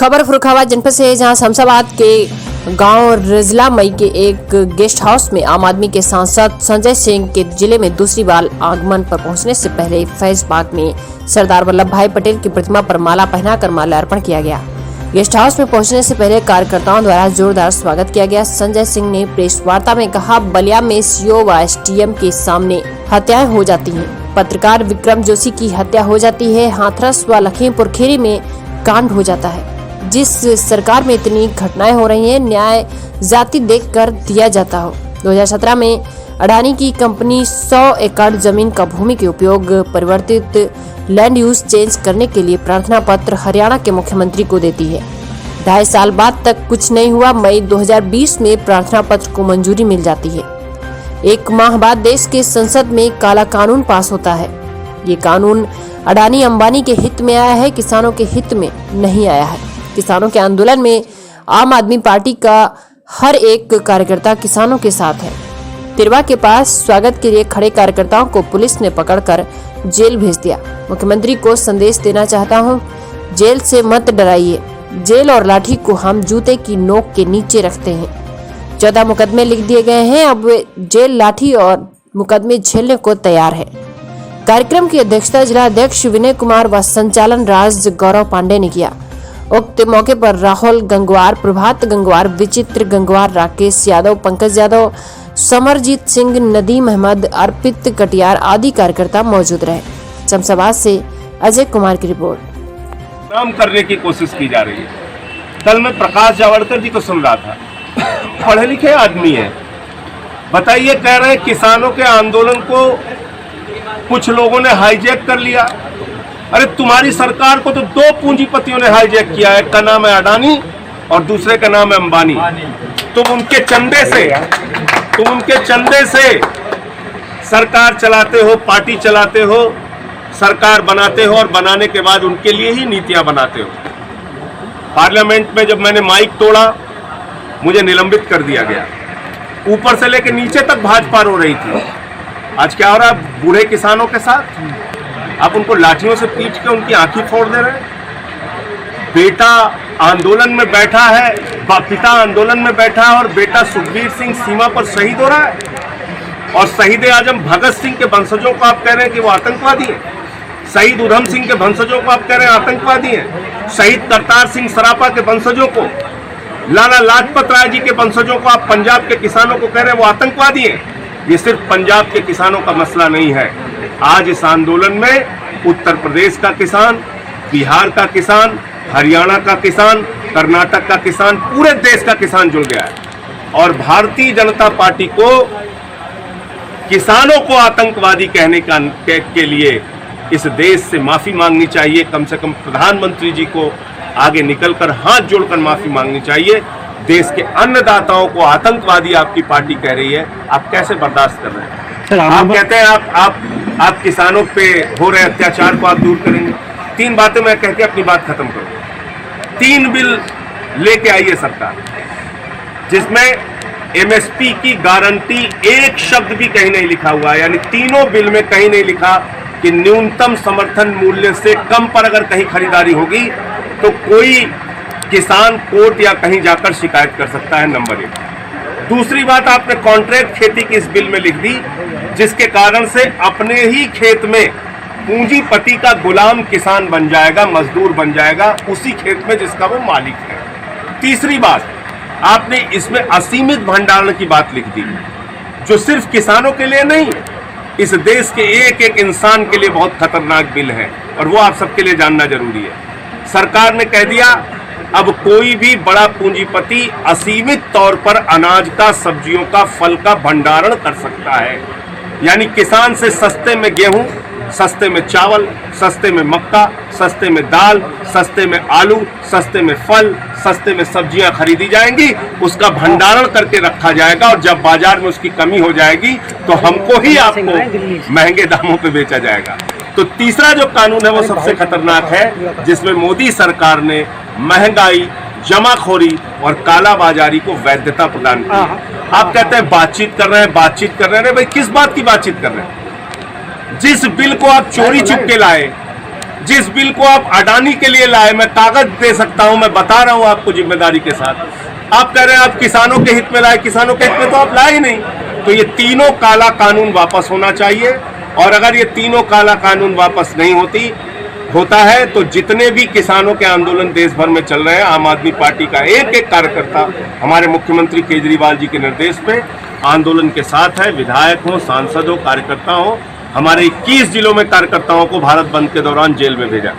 खबर फर्रुखाबाद जनपद से है, जहां शमशाबाद के गांव रजला मई के एक गेस्ट हाउस में आम आदमी के सांसद संजय सिंह के जिले में दूसरी बार आगमन पर पहुंचने से पहले फैज बाग में सरदार वल्लभ भाई पटेल की प्रतिमा पर माला पहनाकर माल्यार्पण किया गया। गेस्ट हाउस में पहुंचने से पहले कार्यकर्ताओं द्वारा जोरदार स्वागत किया गया। संजय सिंह ने प्रेस वार्ता में कहा, बलिया में सीओ व एसडीएम के सामने हत्याएं हो जाती हैं, पत्रकार विक्रम जोशी की हत्या हो जाती है, हाथरस व लखीमपुर खीरी में कांड हो जाता है। जिस सरकार में इतनी घटनाएं हो रही हैं, न्याय जाति देखकर दिया जाता हो। 2017 में अडानी की कंपनी 100 एकड़ जमीन का भूमि के उपयोग परिवर्तित लैंड यूज चेंज करने के लिए प्रार्थना पत्र हरियाणा के मुख्यमंत्री को देती है। 2.5 साल बाद तक कुछ नहीं हुआ। मई 2020 में प्रार्थना पत्र को मंजूरी मिल जाती है। 1 माह बाद देश के संसद में काला कानून पास होता है। ये कानून अडानी अंबानी के हित में आया है, किसानों के हित में नहीं आया है। किसानों के आंदोलन में आम आदमी पार्टी का हर एक कार्यकर्ता किसानों के साथ है। तिरवा के पास स्वागत के लिए खड़े कार्यकर्ताओं को पुलिस ने पकड़कर जेल भेज दिया। मुख्यमंत्री को संदेश देना चाहता हूं, जेल से मत डराइए। जेल और लाठी को हम जूते की नोक के नीचे रखते हैं। 14 मुकदमे लिख दिए गए हैं। अब वे जेल, लाठी और मुकदमे झेलने को तैयार है। कार्यक्रम की अध्यक्षता जिला अध्यक्ष विनय कुमार व संचालन राज गौरव पांडे ने किया। उक्त मौके पर राहुल गंगवार, प्रभात गंगवार, विचित्र गंगवार, राकेश यादव, पंकज यादव, समरजीत सिंह, नदीम अहमद, अर्पित कटियार आदि कार्यकर्ता मौजूद रहे। शमशाबाद से अजय कुमार की रिपोर्ट। काम करने की कोशिश की जा रही है। कल मैं प्रकाश जावड़ेकर जी को सुन रहा था, पढ़े लिखे आदमी है। बताइए, कह रहे हैं किसानों के आंदोलन को कुछ लोगों ने हाईजैक कर लिया। अरे तुम्हारी सरकार को तो 2 पूंजीपतियों ने हाईजैक किया है। एक का नाम है अडानी और दूसरे का नाम है अंबानी। तुम उनके चंदे से सरकार चलाते हो, पार्टी चलाते हो, सरकार बनाते हो और बनाने के बाद उनके लिए ही नीतियां बनाते हो। पार्लियामेंट में जब मैंने माइक तोड़ा, मुझे निलंबित कर दिया गया। ऊपर से लेकर नीचे तक भाजपा रो रही थी। आज क्या हो रहा है बूढ़े किसानों के साथ? आप उनको लाठियों से पीट के उनकी आंखें फोड़ दे रहे हैं। बेटा आंदोलन में बैठा है, पिता आंदोलन में बैठा है और बेटा सुखबीर सिंह सीमा पर शहीद हो रहा है। और शहीद आजम भगत सिंह के वंशजों को आप कह रहे हैं कि वो आतंकवादी हैं। शहीद उधम सिंह के वंशजों को आप कह रहे हैं आतंकवादी हैं। शहीद करतार सिंह सरापा के वंशजों को, लाला लाजपत राय जी के वंशजों को आप पंजाब के किसानों को कह रहे हैं वो आतंकवादी हैं। ये सिर्फ पंजाब के किसानों का मसला नहीं है। आज इस आंदोलन में उत्तर प्रदेश का किसान, बिहार का किसान, हरियाणा का किसान, कर्नाटक का किसान, पूरे देश का किसान जुड़ गया है। और भारतीय जनता पार्टी को किसानों को आतंकवादी कहने के लिए इस देश से माफी मांगनी चाहिए। कम से कम प्रधानमंत्री जी को आगे निकलकर हाथ जोड़कर माफी मांगनी चाहिए। देश के अन्नदाताओं को आतंकवादी आपकी पार्टी कह रही है, आप कैसे बर्दाश्त कर रहे हैं? आप कहते हैं आप किसानों पे हो रहे अत्याचार को आप दूर करेंगे। 3 बातें मैं कह के अपनी बात खत्म करूँ। 3 बिल लेके आई है सरकार, जिसमें एमएसपी की गारंटी एक शब्द भी कहीं नहीं लिखा हुआ है। यानी तीनों बिल में कहीं नहीं लिखा कि न्यूनतम समर्थन मूल्य से कम पर अगर कहीं खरीदारी होगी तो कोई किसान कोर्ट या कहीं जाकर शिकायत कर सकता है। नंबर 1। दूसरी बात, आपने कॉन्ट्रैक्ट खेती की इस बिल में लिख दी, जिसके कारण से अपने ही खेत में पूंजीपति का गुलाम किसान बन जाएगा, मजदूर बन जाएगा उसी खेत में जिसका वो मालिक है। तीसरी बात, आपने इसमें असीमित भंडारण की बात लिख दी, जो सिर्फ किसानों के लिए नहीं, इस देश के एक एक इंसान के लिए बहुत खतरनाक बिल है और वो आप सबके लिए जानना जरूरी है। सरकार ने कह दिया अब कोई भी बड़ा पूंजीपति असीमित तौर पर अनाज का, सब्जियों का, फल का भंडारण कर सकता है। यानी किसान से सस्ते में गेहूं, सस्ते में चावल, सस्ते में मक्का, सस्ते में दाल, सस्ते में आलू, सस्ते में फल, सस्ते में सब्जियां खरीदी जाएंगी, उसका भंडारण करके रखा जाएगा और जब बाजार में उसकी कमी हो जाएगी तो हमको ही आपको महंगे दामों पे बेचा जाएगा। तो तीसरा जो कानून है वो सबसे खतरनाक है, जिसमें मोदी सरकार ने महंगाई, जमाखोरी और कालाबाजारी को वैधता प्रदान की। आप कहते हैं बातचीत कर रहे हैं। अरे भाई, किस बात की बातचीत कर रहे हैं? जिस बिल को आप चोरी चुपके लाए, जिस बिल को आप अडानी के लिए लाए, मैं कागज दे सकता हूं, मैं बता रहा हूं आपको जिम्मेदारी के साथ। आप कह रहे हैं आप किसानों के हित में लाए, किसानों के हित में तो आप लाए ही नहीं। तो ये तीनों काला कानून वापस होना चाहिए, और अगर ये तीनों काला कानून वापस नहीं होता है तो जितने भी किसानों के आंदोलन देश भर में चल रहे हैं, आम आदमी पार्टी का एक एक कार्यकर्ता हमारे मुख्यमंत्री केजरीवाल जी के निर्देश पे आंदोलन के साथ है। विधायक हो, सांसद हो, कार्यकर्ता हो, हमारे 21 जिलों में कार्यकर्ताओं को भारत बंद के दौरान जेल में भेजा।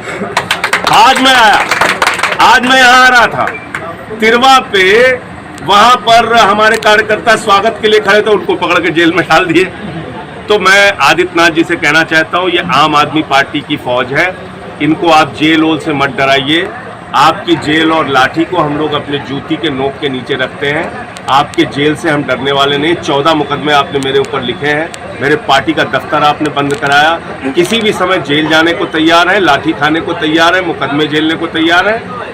आज मैं यहाँ आ रहा था तिरवा पे, वहां पर हमारे कार्यकर्ता स्वागत के लिए खड़े थे, उनको पकड़ के जेल में डाल दिए। तो मैं आदित्यनाथ जी से कहना चाहता हूँ, ये आम आदमी पार्टी की फौज है, इनको आप जेल ओल से मत डराइए। आपकी जेल और लाठी को हम लोग अपने जूती के नोक के नीचे रखते हैं। आपके जेल से हम डरने वाले नहीं। 14 मुकदमे आपने मेरे ऊपर लिखे हैं, मेरे पार्टी का दफ्तर आपने बंद कराया, किसी भी समय जेल जाने को तैयार है, लाठी खाने को तैयार है, मुकदमे झेलने को तैयार है।